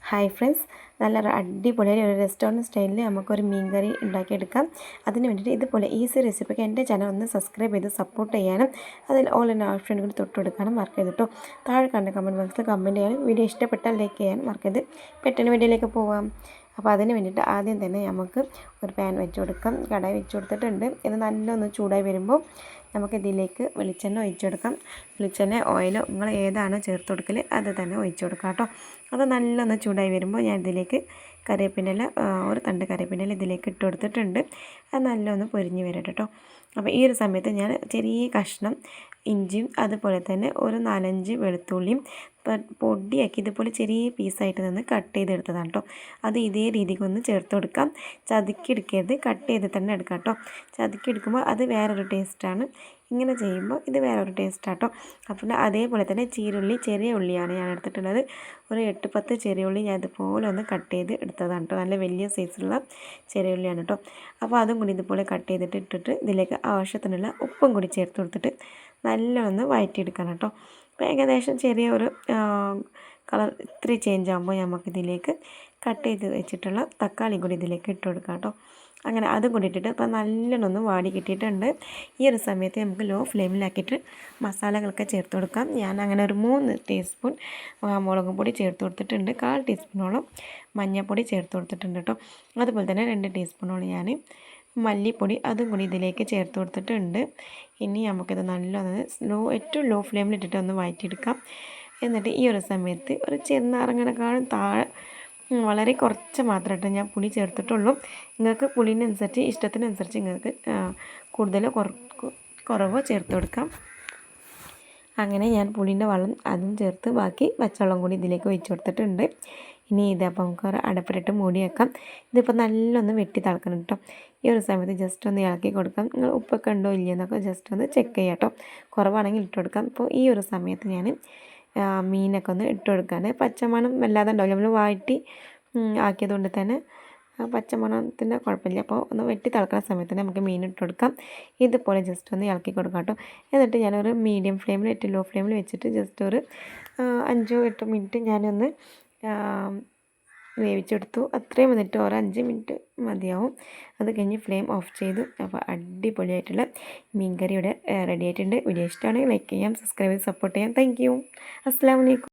Hi friends, നല്ലൊരു അടിപൊളിയായ ഒരു restaurant സ്റ്റൈലിൽ നമുക്കൊരു മീൻ കറി ഉണ്ടാക്കിയെടുക്കാം. അതിന് വേണ്ടിയിട്ട് ഇതുപോലെ ഈസി റെസിപ്പിക്ക് എൻ്റെ ചാനൽ ഒന്ന് സബ്സ്ക്രൈബ് ചെയ്ത് സപ്പോർട്ട് ചെയ്യാനും അതിൽ ഓൾ എന്ന ഓപ്ഷൻ കൂടി തൊട്ട് കൊടുക്കാനും മറക്കരുത് കേട്ടോ. താഴെ കണ്ട കമൻറ്റ് ബോക്സിൽ കമൻറ്റ് ചെയ്യാനും വീഡിയോ ഇഷ്ടപ്പെട്ടാൽ ലൈക്ക് ചെയ്യാനും മറക്കരുത്. പെട്ടെന്ന് വീഡിയോയിലേക്ക് പോവാം. അപ്പോൾ അതിന് വേണ്ടിയിട്ട് ആദ്യം തന്നെ നമുക്ക് ഒരു പാൻ വെച്ച് കൊടുക്കാം. കടായി വെച്ച് കൊടുത്തിട്ടുണ്ട്. ഇത് നല്ലൊന്ന് ചൂടായി വരുമ്പോൾ നമുക്കിതിലേക്ക് വെളിച്ചെണ്ണ ഒഴിച്ച് കൊടുക്കാം. വെളിച്ചെണ്ണ ഓയിലോ നിങ്ങൾ ഏതാണോ ചേർത്ത് കൊടുക്കൽ അത് തന്നെ ഒഴിച്ച് കൊടുക്കാം കേട്ടോ. അത് നല്ലൊന്ന് ചൂടായി വരുമ്പോൾ ഞാൻ ഇതിലേക്ക് കറിവേപ്പിൻ്റെ ഒരു തണ്ട് കറിവേപ്പിൻ്റെ ഇതിലേക്ക് ഇട്ട് കൊടുത്തിട്ടുണ്ട്. അത് നല്ലൊന്ന് പൊരിഞ്ഞ് വരട്ടെ കേട്ടോ. അപ്പോൾ ഈ ഒരു സമയത്ത് ഞാൻ ചെറിയ കഷ്ണം ഇഞ്ചിയും അതുപോലെ തന്നെ ഒരു 4-5 വെളുത്തുള്ളിയും പൊടിയാക്കി ഇതുപോലെ ചെറിയ പീസായിട്ട് നിന്ന് കട്ട് ചെയ്തെടുത്തതാണ് കേട്ടോ. അത് ഇതേ രീതിക്ക് ഒന്ന് ചേർത്ത് കൊടുക്കാം. ചതുക്കി എടുക്കരുത്, കട്ട് ചെയ്ത് തന്നെ എടുക്കാം കേട്ടോ. ചതുക്കി എടുക്കുമ്പോൾ അത് വേറൊരു ടേസ്റ്റാണ്, ഇങ്ങനെ ചെയ്യുമ്പോൾ ഇത് വേറൊരു ടേസ്റ്റാണ് കേട്ടോ. അപ്പോൾ അതേപോലെ തന്നെ ചീരുള്ളി, ചെറിയ ഉള്ളിയാണ് ഞാൻ എടുത്തിട്ടുള്ളത്. ഒരു 8-10 ചെറിയ ഉള്ളി ഞാൻ ഇതുപോലെ ഒന്ന് കട്ട് ചെയ്ത് എടുത്തതാണ് കേട്ടോ. നല്ല വലിയ സൈസുള്ള ചെറിയ ഉള്ളിയാണ് കേട്ടോ. അപ്പോൾ അതും കൂടി ഇതുപോലെ കട്ട് ചെയ്തിട്ട് ഇട്ടിട്ട് ഇതിലേക്ക് ആവശ്യത്തിനുള്ള ഉപ്പും കൂടി ചേർത്ത് കൊടുത്തിട്ട് നല്ലൊന്ന് വഴറ്റിയെടുക്കണം കേട്ടോ. അപ്പോൾ ഏകദേശം ചെറിയ ഒരു കളർ ഇത്തിരി ചേഞ്ച് ആകുമ്പോൾ നമുക്കിതിലേക്ക് കട്ട് ചെയ്ത് വെച്ചിട്ടുള്ള തക്കാളി കൂടി ഇതിലേക്ക് ഇട്ട് കൊടുക്കാം കേട്ടോ. അങ്ങനെ അതും കൂടി ഇട്ടിട്ട് ഇപ്പോൾ നല്ലോണം വാടി കിട്ടിയിട്ടുണ്ട്. ഈ ഒരു സമയത്ത് നമുക്ക് ലോ ഫ്ലെയിമിലാക്കിയിട്ട് മസാലകളൊക്കെ ചേർത്ത് കൊടുക്കാം. ഞാൻ അങ്ങനെ ഒരു 3 ടീസ്പൂൺ മുളക് പൊടി ചേർത്ത് കൊടുത്തിട്ടുണ്ട്. 1/4 ടീസ്പൂണോളം മഞ്ഞൾപ്പൊടി ചേർത്ത് കൊടുത്തിട്ടുണ്ട് കേട്ടോ. അതുപോലെ തന്നെ 2 ടീസ്പൂണോളം ഞാൻ മല്ലിപ്പൊടി അതും കൂടി ഇതിലേക്ക് ചേർത്ത് കൊടുത്തിട്ടുണ്ട്. ഇനി നമുക്കിത് നല്ലോണം ഏറ്റവും ലോ ഫ്ലെയിമിലിട്ടിട്ട് ഒന്ന് വഴറ്റിയെടുക്കാം. എന്നിട്ട് ഈ ഒരു സമയത്ത് ഒരു ചെറുനാരങ്ങനെക്കാളും താഴെ വളരെ കുറച്ച് മാത്രമായിട്ട് ഞാൻ പുളി ചേർത്തിട്ടുള്ളൂ. നിങ്ങൾക്ക് പുളിനനുസരിച്ച് ഇഷ്ടത്തിനനുസരിച്ച് നിങ്ങൾക്ക് കൂടുതലോ കുറവോ ചേർത്ത് കൊടുക്കാം. അങ്ങനെ ഞാൻ പുളിൻ്റെ വെള്ളം അതും ചേർത്ത് ബാക്കി പച്ചവെള്ളം കൂടി ഇതിലേക്ക് ഒഴിച്ച് കൊടുത്തിട്ടുണ്ട്. ഇനി ഇതപ്പോൾ നമുക്ക് അടപ്പിലിട്ട് മൂടി വെക്കാം. ഇതിപ്പോൾ നല്ലൊന്ന് വെട്ടി തിളക്കണം കേട്ടോ. ഈ ഒരു സമയത്ത് ജസ്റ്റ് ഒന്ന് ഇളക്കി കൊടുക്കാം. നിങ്ങൾ ഉപ്പൊക്കെ ഉണ്ടോ ഇല്ലയെന്നൊക്കെ ജസ്റ്റ് ഒന്ന് ചെക്ക് ചെയ്യാം കേട്ടോ. കുറവാണെങ്കിൽ ഇട്ട് കൊടുക്കാം. അപ്പോൾ ഈ ഒരു സമയത്ത് ഞാൻ മീനൊക്കെ ഒന്ന് ഇട്ട് കൊടുക്കുകയാണ്. പച്ചമണം വല്ലാതെ ഉണ്ടാവില്ല, നമ്മൾ വാട്ടി ആക്കിയതുകൊണ്ട് തന്നെ പച്ചമണത്തിൻ്റെ കുഴപ്പമില്ല. അപ്പോൾ ഒന്ന് വെട്ടി തിളക്കുന്ന സമയത്ത് തന്നെ നമുക്ക് മീൻ ഇട്ട് കൊടുക്കാം. ഇതുപോലെ ജസ്റ്റ് ഒന്ന് ഇളക്കി കൊടുക്കാം കേട്ടോ. എന്നിട്ട് ഞാനൊരു മീഡിയം ഫ്ലെയിമിൽ ലോ ഫ്ലെയിമിൽ വെച്ചിട്ട് ജസ്റ്റ് ഒരു 5-8 മിനിറ്റ് ഞാനൊന്ന് വേവിച്ചെടുത്തു. അത്രയും വന്നിട്ട് ഒരു 5 മിനിറ്റ് മതിയാവും. അത് കഴിഞ്ഞ് ഫ്ലെയിം ഓഫ് ചെയ്തു. അപ്പോൾ അടിപൊളിയായിട്ടുള്ള മീൻ കറി ഇവിടെ റെഡി ആയിട്ടുണ്ട്. വീഡിയോ ഇഷ്ടമാണെങ്കിൽ ലൈക്ക് ചെയ്യാം, സബ്സ്ക്രൈബ് ചെയ്ത് സപ്പോർട്ട് ചെയ്യാം. Thank you. അസ്സലാമു അലൈക്കും.